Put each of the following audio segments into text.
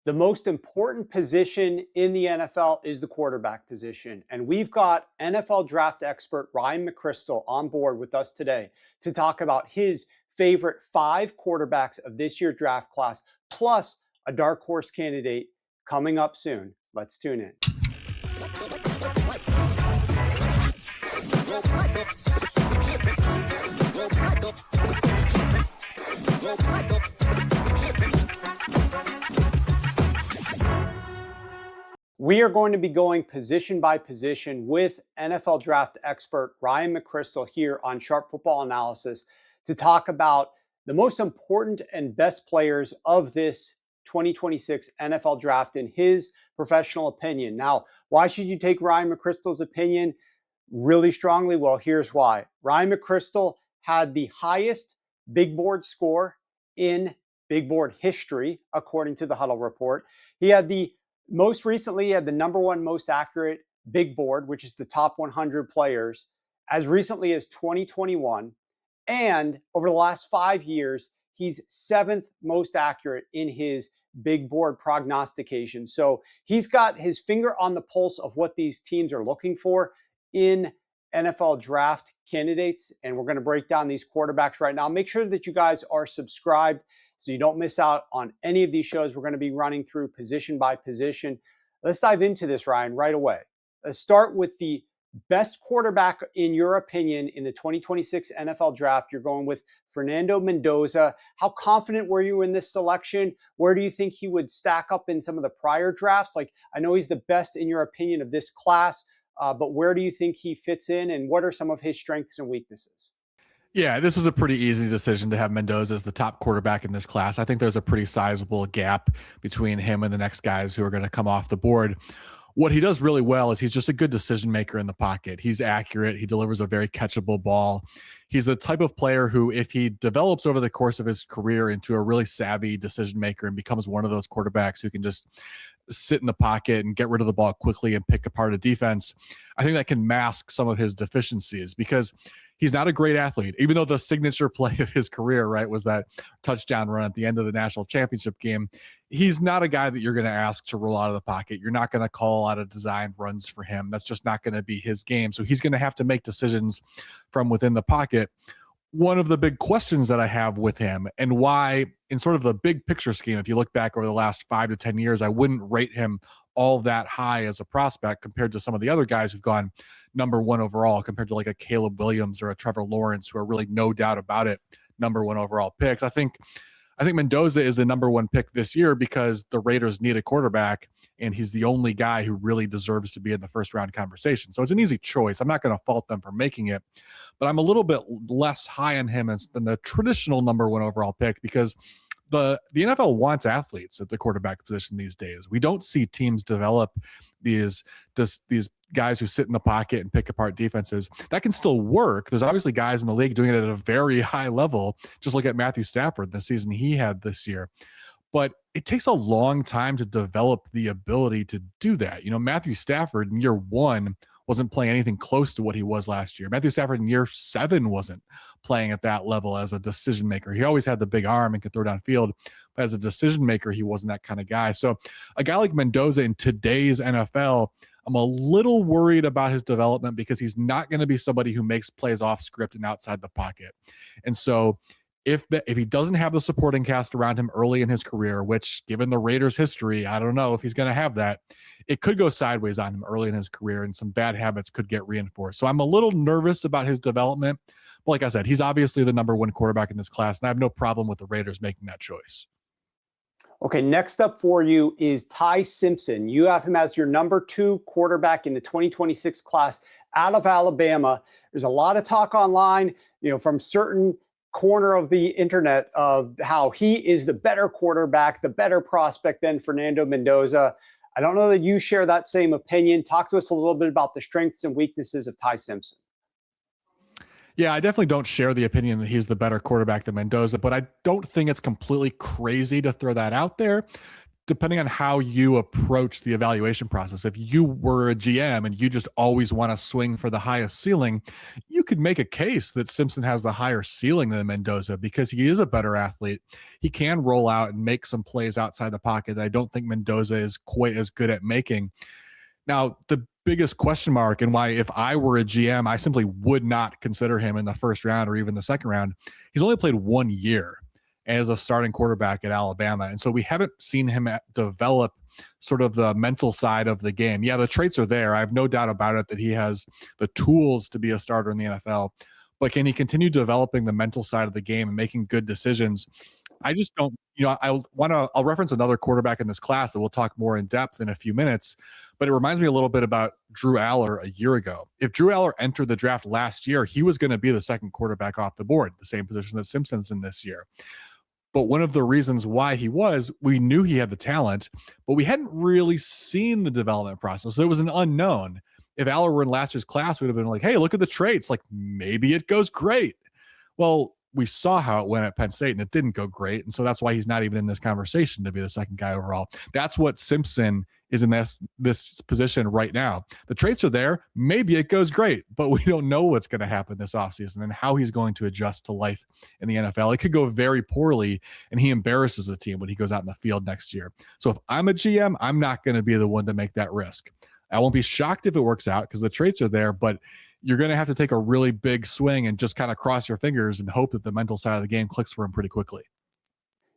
The most important position in the NFL is the quarterback position. And we've got NFL draft expert Ryan McCrystal on board with us today to talk about his favorite 5 quarterbacks of this year's draft class, plus a dark horse candidate coming up soon. Let's tune in. We are going to be going position by position with NFL draft expert Ryan McCrystal here on Sharp Football Analysis to talk about the most important and best players of this 2026 NFL draft in his professional opinion. Now, why should you take Ryan McCrystal's opinion really strongly? Well, here's why. Ryan McCrystal had the highest big board score in big board history, according to the Huddle Report. Most recently, he had the #1 most accurate big board, which is the top 100 players, as recently as 2021. And over the last 5 years, he's 7th most accurate in his big board prognostication. So he's got his finger on the pulse of what these teams are looking for in NFL draft candidates. And we're going to break down these quarterbacks right now. Make sure that you guys are subscribed so you don't miss out on any of these shows. We're going to be running through position by position. Let's dive into this, Ryan, right away. Let's start with the best quarterback, in your opinion, in the 2026 NFL draft. You're going with Fernando Mendoza. How confident were you in this selection? Where do you think he would stack up in some of the prior drafts? Like, I know he's the best, in your opinion, of this class, but where do you think he fits in, and what are some of his strengths and weaknesses? Yeah, this was a pretty easy decision to have Mendoza as the top quarterback in this class. I think there's a pretty sizable gap between him and the next guys who are going to come off the board. What he does really well is he's just a good decision maker in the pocket. He's accurate. He delivers a very catchable ball. He's the type of player who, if he develops over the course of his career into a really savvy decision maker and becomes one of those quarterbacks who can just sit in the pocket and get rid of the ball quickly and pick apart a defense, I think that can mask some of his deficiencies, because he's not a great athlete, even though the signature play of his career, right, was that touchdown run at the end of the national championship game. He's not a guy that you're going to ask to roll out of the pocket. You're not going to call out of designed runs for him. That's just not going to be his game. So he's going to have to make decisions from within the pocket. One of the big questions that I have with him, and why in sort of the big picture scheme, if you look back over the last 5 to 10 years, I wouldn't rate him all that high as a prospect compared to some of the other guys who've gone #1 overall, compared to like a Caleb Williams or a Trevor Lawrence, who are really, no doubt about it, #1 overall picks. I think Mendoza is the #1 pick this year because the Raiders need a quarterback, and he's the only guy who really deserves to be in the first round conversation. So it's an easy choice. I'm not going to fault them for making it, but I'm a little bit less high on him than the traditional #1 overall pick, because the NFL wants athletes at the quarterback position these days. We don't see teams develop these guys who sit in the pocket and pick apart defenses. That can still work. There's obviously guys in the league doing it at a very high level. Just look at Matthew Stafford, the season he had this year. But it takes a long time to develop the ability to do that. You know, Matthew Stafford in year 1 wasn't playing anything close to what he was last year. Matthew Stafford in year 7 wasn't playing at that level as a decision maker. He always had the big arm and could throw downfield, but as a decision maker, he wasn't that kind of guy. So a guy like Mendoza in today's NFL, I'm a little worried about his development, because he's not going to be somebody who makes plays off script and outside the pocket. And so if he doesn't have the supporting cast around him early in his career, which, given the Raiders' history, I don't know if he's going to have that, it could go sideways on him early in his career, and some bad habits could get reinforced. So I'm a little nervous about his development. But like I said, he's obviously the #1 quarterback in this class, and I have no problem with the Raiders making that choice. Okay, next up for you is Ty Simpson. You have him as your #2 quarterback in the 2026 class out of Alabama. There's a lot of talk online, from certain corner of the internet, of how he is the better quarterback, the better prospect than Fernando Mendoza. I don't know that you share that same opinion. Talk to us a little bit about the strengths and weaknesses of Ty Simpson. Yeah, I definitely don't share the opinion that he's the better quarterback than Mendoza, but I don't think it's completely crazy to throw that out there. depending on how you approach the evaluation process. If you were a GM and you just always want to swing for the highest ceiling, you could make a case that Simpson has the higher ceiling than Mendoza because he is a better athlete. He can roll out and make some plays outside the pocket that I don't think Mendoza is quite as good at making. Now, the biggest question mark, and why if I were a GM, I simply would not consider him in the first round or even the second round, he's only played 1 year as a starting quarterback at Alabama. And so we haven't seen him develop sort of the mental side of the game. Yeah, the traits are there. I have no doubt about it that he has the tools to be a starter in the NFL. But can he continue developing the mental side of the game and making good decisions? I just don't, I'll reference another quarterback in this class that we'll talk more in depth in a few minutes, but it reminds me a little bit about Drew Allar a year ago. If Drew Allar entered the draft last year, he was going to be the second quarterback off the board, the same position that Simpson's in this year. But one of the reasons why we knew he had the talent, but we hadn't really seen the development process. So it was an unknown. If Allar were in last year's class, we'd have been like, hey, look at the traits. Like maybe it goes great. Well, we saw how it went at Penn State and it didn't go great. And so that's why he's not even in this conversation to be the second guy overall. That's what Simpson is in this position right now. The traits are there. Maybe it goes great, but we don't know what's going to happen this offseason and how he's going to adjust to life in the NFL. It could go very poorly and he embarrasses the team when he goes out in the field next year. So if I'm a GM, I'm not going to be the one to make that risk. I won't be shocked if it works out because the traits are there, but you're going to have to take a really big swing and just kind of cross your fingers and hope that the mental side of the game clicks for him pretty quickly.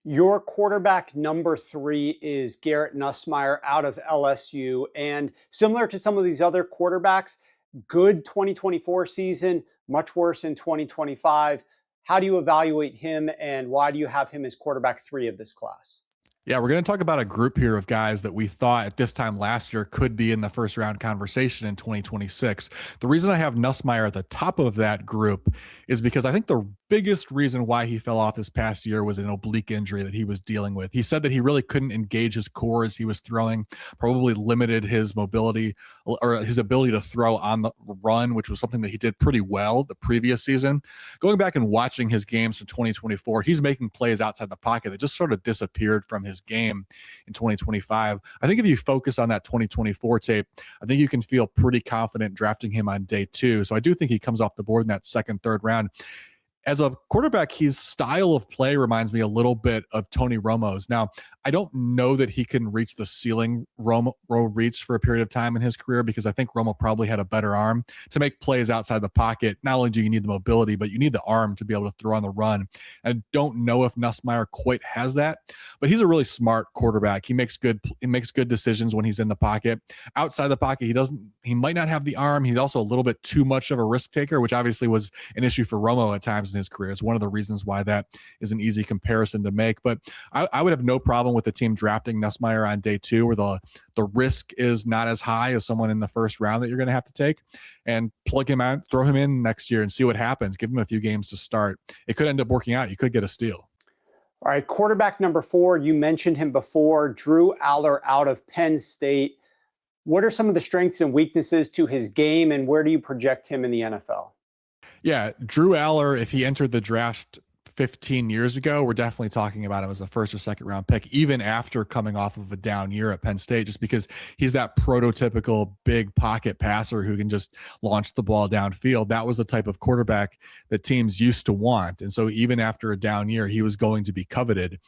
Your quarterback number 3 is Garrett Nussmeier out of LSU. And similar to some of these other quarterbacks, good 2024 season, much worse in 2025. How do you evaluate him and why do you have him as quarterback 3 of this class? Yeah, we're going to talk about a group here of guys that we thought at this time last year could be in the first round conversation in 2026. The reason I have Nussmeier at the top of that group is because I think the biggest reason why he fell off this past year was an oblique injury that he was dealing with. He said that he really couldn't engage his core as he was throwing, probably limited his mobility or his ability to throw on the run, which was something that he did pretty well the previous season. Going back and watching his games from 2024, he's making plays outside the pocket that just sort of disappeared from his game in 2025. I think if you focus on that 2024 tape, I think you can feel pretty confident drafting him on day 2. So I do think he comes off the board in that second, third round. As a quarterback, his style of play reminds me a little bit of Tony Romo's. Now, I don't know that he can reach the ceiling Romo reached for a period of time in his career because I think Romo probably had a better arm to make plays outside the pocket. Not only do you need the mobility, but you need the arm to be able to throw on the run. I don't know if Nussmeier quite has that, but he's a really smart quarterback. He makes good decisions when he's in the pocket. Outside the pocket, he might not have the arm. He's also a little bit too much of a risk taker, which obviously was an issue for Romo at times in his career. It's one of the reasons why that is an easy comparison to make. But I would have no problem with the team drafting Nussmeier on day 2, where the risk is not as high as someone in the first round that you're going to have to take, and plug him out, throw him in next year and see what happens. Give him a few games to start. It could end up working out. You could get a steal. All right, quarterback number 4, you mentioned him before, Drew Allar out of Penn State. What are some of the strengths and weaknesses to his game, and where do you project him in the NFL? Yeah, Drew Allar, if he entered the draft 15 years ago, we're definitely talking about him as a first or second round pick, even after coming off of a down year at Penn State, just because he's that prototypical big pocket passer who can just launch the ball downfield. That was the type of quarterback that teams used to want. And so even after a down year, he was going to be coveted.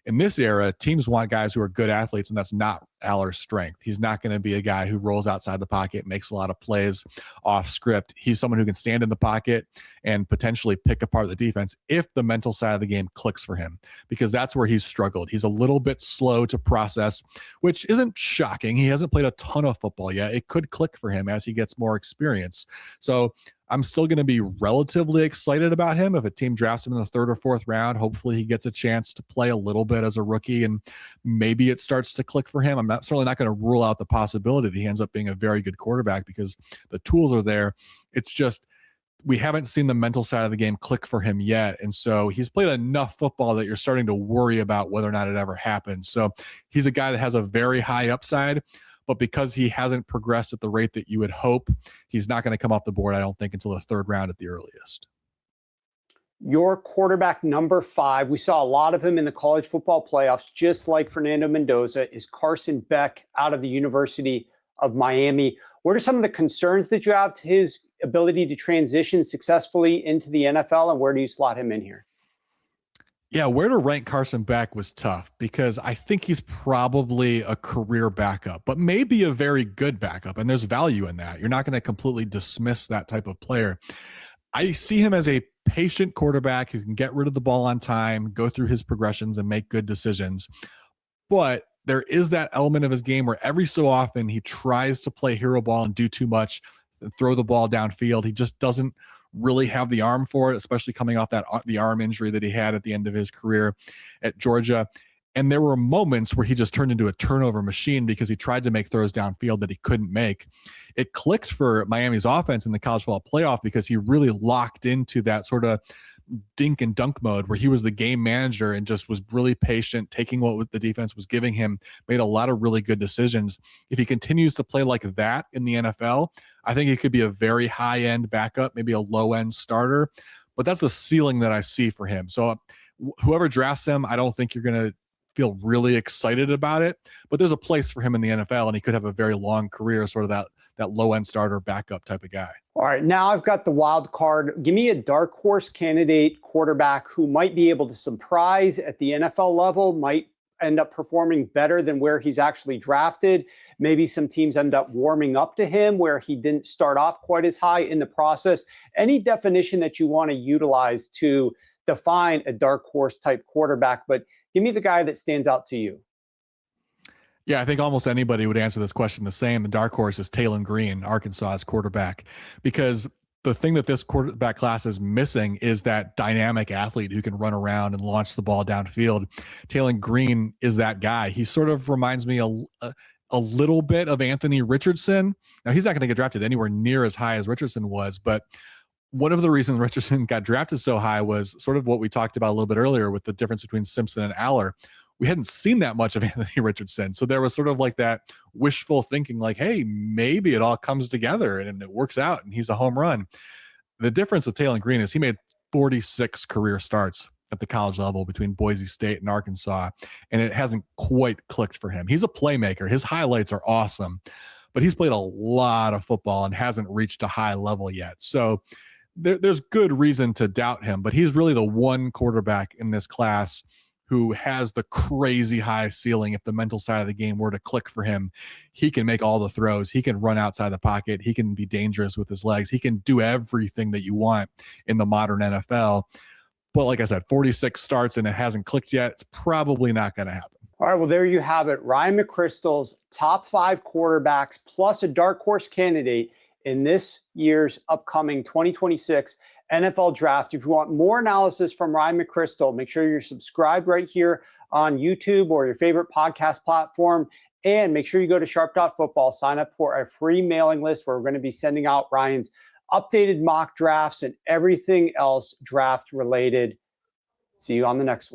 In this era, teams want guys who are good athletes, and that's not Allar's strength. He's not going to be a guy who rolls outside the pocket, makes a lot of plays off script. He's someone who can stand in the pocket and potentially pick apart the defense if the mental side of the game clicks for him, because that's where he's struggled. He's a little bit slow to process, which isn't shocking. He hasn't played a ton of football yet. It could click for him as he gets more experience. So I'm still going to be relatively excited about him if a team drafts him in the 3rd or 4th round. Hopefully he gets a chance to play a little bit as a rookie and maybe it starts to click for him. I'm certainly not going to rule out the possibility that he ends up being a very good quarterback because the tools are there. It's just we haven't seen the mental side of the game click for him yet. And so he's played enough football that you're starting to worry about whether or not it ever happens. So he's a guy that has a very high upside, but because he hasn't progressed at the rate that you would hope, he's not going to come off the board, I don't think, until the 3rd round at the earliest. Your quarterback number 5, we saw a lot of him in the college football playoffs, just like Fernando Mendoza, is Carson Beck out of the University of Miami. What are some of the concerns that you have to his ability to transition successfully into the NFL, and where do you slot him in here? Yeah, where to rank Carson Beck was tough because I think he's probably a career backup, but maybe a very good backup. And there's value in that. You're not going to completely dismiss that type of player. I see him as a patient quarterback who can get rid of the ball on time, go through his progressions, and make good decisions. But there is that element of his game where every so often he tries to play hero ball and do too much, and throw the ball downfield. He just doesn't really have the arm for it, especially coming off the arm injury that he had at the end of his career at Georgia. And there were moments where he just turned into a turnover machine because he tried to make throws downfield that he couldn't make. It clicked for Miami's offense in the college football playoff because he really locked into that sort of dink and dunk mode where he was the game manager and just was really patient, taking what the defense was giving him, made a lot of really good decisions. If he continues to play like that in the NFL, I think he could be a very high-end backup, maybe a low-end starter, but that's the ceiling that I see for him. So whoever drafts him, I don't think you're going to feel really excited about it, but there's a place for him in the NFL, and he could have a very long career, sort of that low-end starter backup type of guy. All right, now I've got the wild card. Give me a dark horse candidate quarterback who might be able to surprise at the NFL level, might end up performing better than where he's actually drafted. Maybe some teams end up warming up to him where he didn't start off quite as high in the process. Any definition that you want to utilize to define a dark horse type quarterback, but give me the guy that stands out to you. Yeah, I think almost anybody would answer this question the same. The dark horse is Taylen Green, Arkansas's quarterback, because the thing that this quarterback class is missing is that dynamic athlete who can run around and launch the ball downfield. Taylen Green is that guy. He sort of reminds me a little bit of Anthony Richardson. Now, he's not going to get drafted anywhere near as high as Richardson was, but one of the reasons Richardson got drafted so high was sort of what we talked about a little bit earlier with the difference between Simpson and Allar. We hadn't seen that much of Anthony Richardson. So there was sort of like that wishful thinking, like, hey, maybe it all comes together and it works out and he's a home run. The difference with Taylen Green is he made 46 career starts at the college level between Boise State and Arkansas, and it hasn't quite clicked for him. He's a playmaker. His highlights are awesome, but he's played a lot of football and hasn't reached a high level yet. So there's good reason to doubt him, but he's really the one quarterback in this class who has the crazy high ceiling. If the mental side of the game were to click for him, he can make all the throws. He can run outside the pocket. He can be dangerous with his legs. He can do everything that you want in the modern NFL. But like I said, 46 starts and it hasn't clicked yet. It's probably not going to happen. All right, well, there you have it. Ryan McCrystal's top 5 quarterbacks plus a dark horse candidate in this year's upcoming 2026 NFL draft. If you want more analysis from Ryan McCrystal, make sure you're subscribed right here on YouTube or your favorite podcast platform. And make sure you go to sharp.football, sign up for a free mailing list where we're going to be sending out Ryan's updated mock drafts and everything else draft related. See you on the next one.